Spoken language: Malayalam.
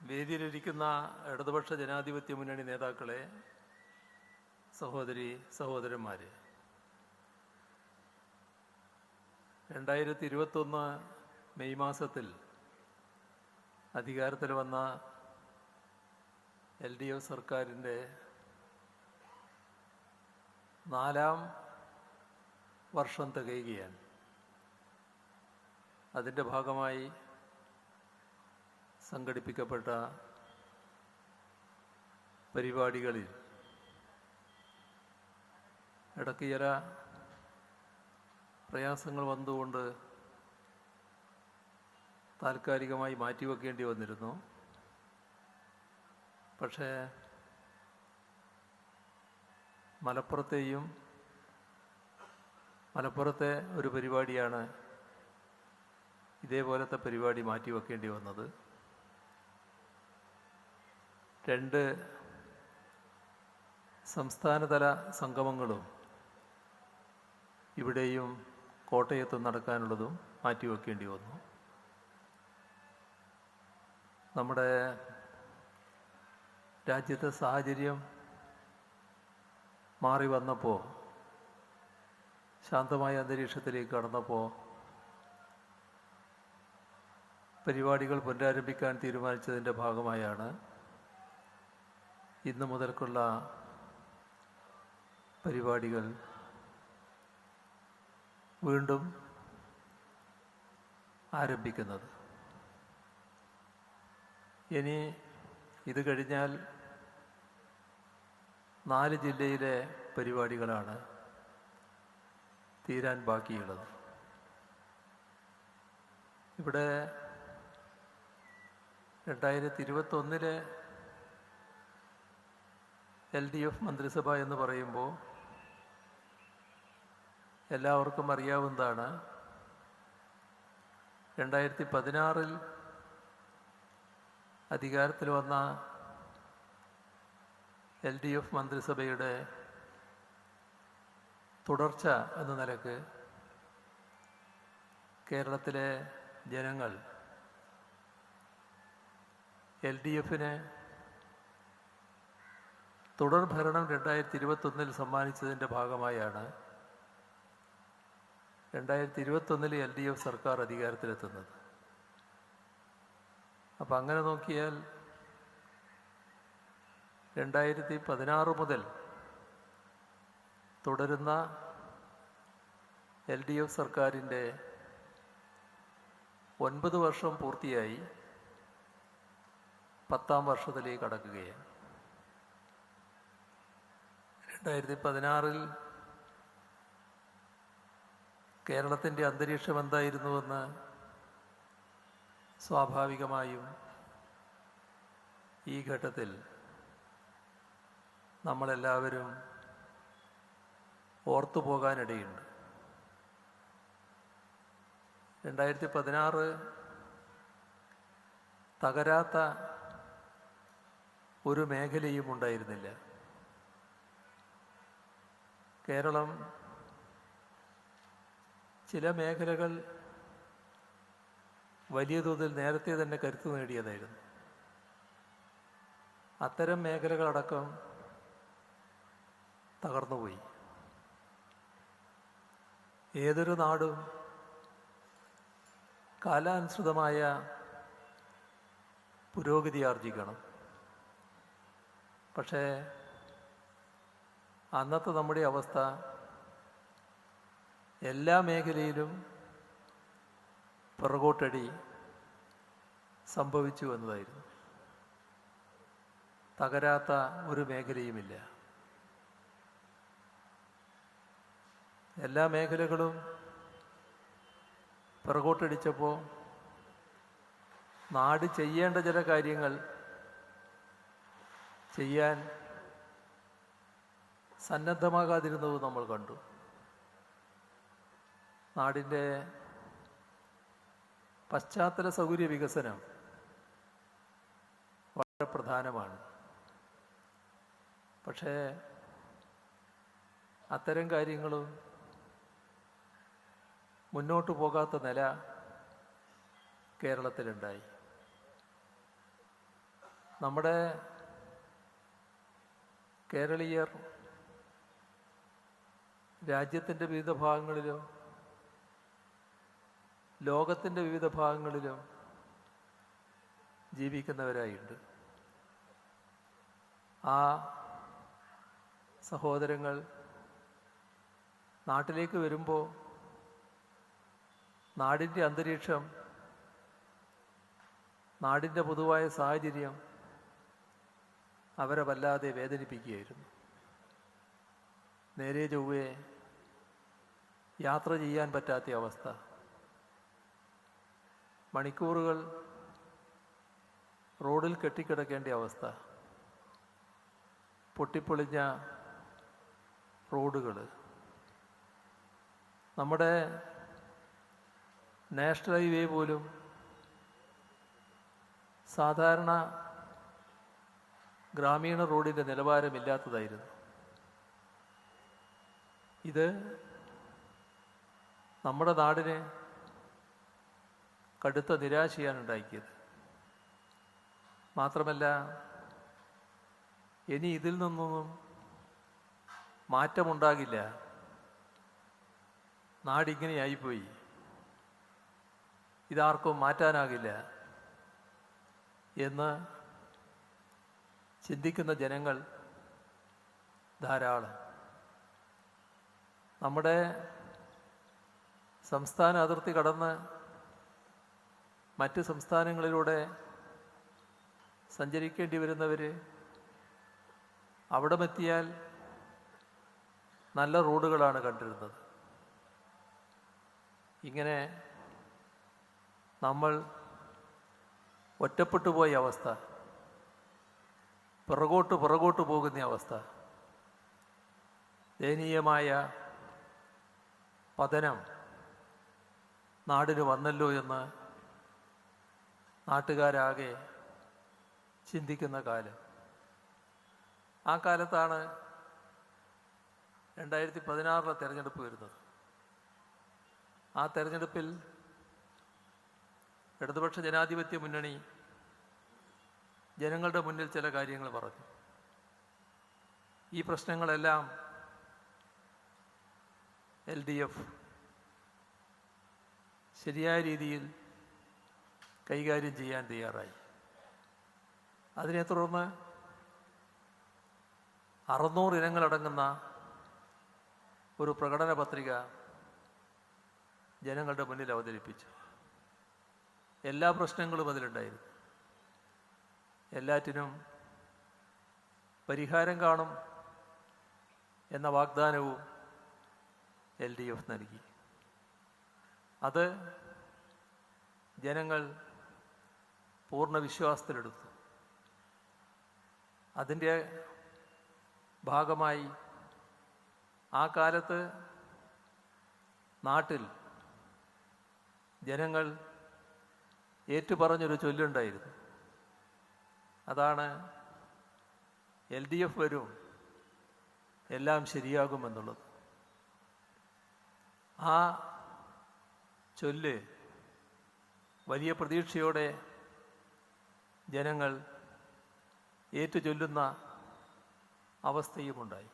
വേദിയിലിരിക്കുന്ന ഇടതുപക്ഷ ജനാധിപത്യ മുന്നണി നേതാക്കളെ, സഹോദരി സഹോദരന്മാർ, 2021 മെയ് മാസത്തിൽ അധികാരത്തിൽ വന്ന LDF സർക്കാരിൻ്റെ 4ാം വർഷം തികയുകയാണ്. അതിൻ്റെ ഭാഗമായി സംഘടിപ്പിക്കപ്പെട്ട പരിപാടികളിൽ ഇടയ്ക്ക് ചില പ്രയാസങ്ങൾ വന്നുകൊണ്ട് താൽക്കാലികമായി മാറ്റിവെക്കേണ്ടി വന്നിരുന്നു. പക്ഷേ മലപ്പുറത്തെ ഒരു പരിപാടിയാണ് ഇതേപോലത്തെ പരിപാടി മാറ്റിവെക്കേണ്ടി വന്നത്. 2 സംസ്ഥാനതല സംഗമങ്ങളും ഇവിടെയും കോട്ടയത്തും നടക്കാനുള്ളതും മാറ്റിവെക്കേണ്ടി വന്നു. നമ്മുടെ രാജ്യത്തെ സാഹചര്യം മാറി വന്നപ്പോൾ, ശാന്തമായ അന്തരീക്ഷത്തിലേക്ക് കടന്നപ്പോൾ പരിപാടികൾ പുനരാരംഭിക്കാൻ തീരുമാനിച്ചതിൻ്റെ ഭാഗമായാണ് ഇന്നു മുതൽക്കുള്ള പരിപാടികൾ വീണ്ടും ആരംഭിക്കുന്നത്. ഇനി ഇത് കഴിഞ്ഞാൽ 4 ജില്ലയിലെ പരിപാടികളാണ് തീരാൻ ബാക്കിയുള്ളത്. ഇവിടെ 2021 LDF മന്ത്രിസഭ എന്ന് പറയുമ്പോൾ എല്ലാവർക്കും അറിയാവുന്നതാണ്. 2016 അധികാരത്തിൽ വന്ന LDF മന്ത്രിസഭയുടെ തുടർച്ച എന്ന നിലക്ക് കേരളത്തിലെ ജനങ്ങൾ LDFന് തുടർ ഭരണം 2021 സമ്മാനിച്ചതിൻ്റെ ഭാഗമായാണ് 2021 LDF സർക്കാർ അധികാരത്തിലെത്തുന്നത്. അപ്പം അങ്ങനെ നോക്കിയാൽ 2016 മുതൽ തുടരുന്ന LDF സർക്കാരിൻ്റെ 9 വർഷം പൂർത്തിയായി 10ാം വർഷത്തിലേക്ക് കടക്കുകയാണ്. 2016 കേരളത്തിൻ്റെ അന്തരീക്ഷം എന്തായിരുന്നുവെന്ന് സ്വാഭാവികമായും ഈ ഘട്ടത്തിൽ നമ്മളെല്ലാവരും ഓർത്തു പോകാനിടയുണ്ട്. 2016 തകരാത്ത ഒരു മേഖലയും ഉണ്ടായിരുന്നില്ല. കേരളം ചില മേഖലകൾ വലിയ തോതിൽ നേരത്തെ തന്നെ കരുത്തു നേടിയതായിരുന്നു. അത്തരം മേഖലകളടക്കം തകർന്നുപോയി. ഏതൊരു നാടും കാലാനുസൃതമായ പുരോഗതി ആർജിക്കണം. പക്ഷേ അന്നത്തെ നമ്മുടെ അവസ്ഥ എല്ലാ മേഖലയിലും പിറകോട്ടടി സംഭവിച്ചു എന്നതായിരുന്നു. തകരാത്ത ഒരു മേഖലയുമില്ല. എല്ലാ മേഖലകളും പിറകോട്ടടിച്ചപ്പോൾ നാട് ചെയ്യേണ്ട ചില കാര്യങ്ങൾ ചെയ്യാൻ സന്നദ്ധമാകാതിരുന്നത് നമ്മൾ കണ്ടു. നാടിൻ്റെ പശ്ചാത്തല സൗകര്യ വികസനം വളരെ പ്രധാനമാണ്. പക്ഷേ അത്തരം കാര്യങ്ങളും മുന്നോട്ട് പോകാത്ത നില കേരളത്തിലുണ്ടായി. നമ്മുടെ കേരളീയർ രാജ്യത്തിൻ്റെ വിവിധ ഭാഗങ്ങളിലും ലോകത്തിൻ്റെ വിവിധ ഭാഗങ്ങളിലും ജീവിക്കുന്നവരായുണ്ട്. ആ സഹോദരങ്ങൾ നാട്ടിലേക്ക് വരുമ്പോൾ നാടിൻ്റെ അന്തരീക്ഷം, നാടിൻ്റെ പൊതുവായ സാഹചര്യം അവരെ വല്ലാതെ വേദനിപ്പിക്കുകയായിരുന്നു. നേരെ ചൊവ്വേ യാത്ര ചെയ്യാൻ പറ്റാത്ത അവസ്ഥ, മണിക്കൂറുകൾ റോഡിൽ കെട്ടിക്കിടക്കേണ്ട അവസ്ഥ, പൊട്ടിപ്പൊളിഞ്ഞ റോഡുകൾ. നമ്മുടെ നാഷണൽ ഹൈവേ പോലും സാധാരണ ഗ്രാമീണ റോഡിൻ്റെ നിലവാരമില്ലാത്തതായിരുന്നു. ഇത് നമ്മുടെ നാടിന് കടുത്ത നിരാശയാണ് ഉണ്ടാക്കിയത്. മാത്രമല്ല, ഇനി ഇതിൽ നിന്നൊന്നും മാറ്റമുണ്ടാകില്ല, നാടിങ്ങനെയായിപ്പോയി, ഇതാർക്കും മാറ്റാനാകില്ല എന്ന് ചിന്തിക്കുന്ന ജനങ്ങൾ ധാരാളം. നമ്മുടെ സംസ്ഥാന അതിർത്തി കടന്ന് മറ്റ് സംസ്ഥാനങ്ങളിലൂടെ സഞ്ചരിക്കേണ്ടി വരുന്നവർ അവിടമെത്തിയാൽ നല്ല റോഡുകളാണ് കണ്ടിരുന്നത്. ഇങ്ങനെ നമ്മൾ ഒറ്റപ്പെട്ടു പോയ അവസ്ഥ, പിറകോട്ട് പോകുന്ന അവസ്ഥ, ദയനീയമായ പതനം നാടിന് വന്നല്ലോ എന്ന് നാട്ടുകാരാകെ ചിന്തിക്കുന്ന കാലം. ആ കാലത്താണ് 2016 തെരഞ്ഞെടുപ്പ് വരുന്നത്. ആ തെരഞ്ഞെടുപ്പിൽ ഇടതുപക്ഷ ജനാധിപത്യ മുന്നണി ജനങ്ങളുടെ മുന്നിൽ ചില കാര്യങ്ങൾ പറഞ്ഞു. ഈ പ്രശ്നങ്ങളെല്ലാം LDF ശരിയായ രീതിയിൽ കൈകാര്യം ചെയ്യാൻ തയ്യാറായി. അതിനെ തുടർന്ന് 600 ഇനങ്ങളടങ്ങുന്ന ഒരു പ്രകടന പത്രിക ജനങ്ങളുടെ മുന്നിൽ അവതരിപ്പിച്ചു. എല്ലാ പ്രശ്നങ്ങളും അതിലുണ്ടായിരുന്നു. എല്ലാറ്റിനും പരിഹാരം കാണും എന്ന വാഗ്ദാനവും LDF നൽകി. അത് ജനങ്ങൾ പൂർണ്ണ വിശ്വാസത്തിലെടുത്തു. അതിൻ്റെ ഭാഗമായി ആ കാലത്ത് നാട്ടിൽ ജനങ്ങൾ ഏറ്റുപറഞ്ഞൊരു ചൊല്ലുണ്ടായിരുന്നു. അതാണ് LDF വരും, എല്ലാം ശരിയാകുമെന്നുള്ളത്. ആ ചൊല്ല് വലിയ പ്രതീക്ഷയോടെ ജനങ്ങൾ ഏറ്റുചൊല്ലുന്ന അവസ്ഥയുമുണ്ടായി.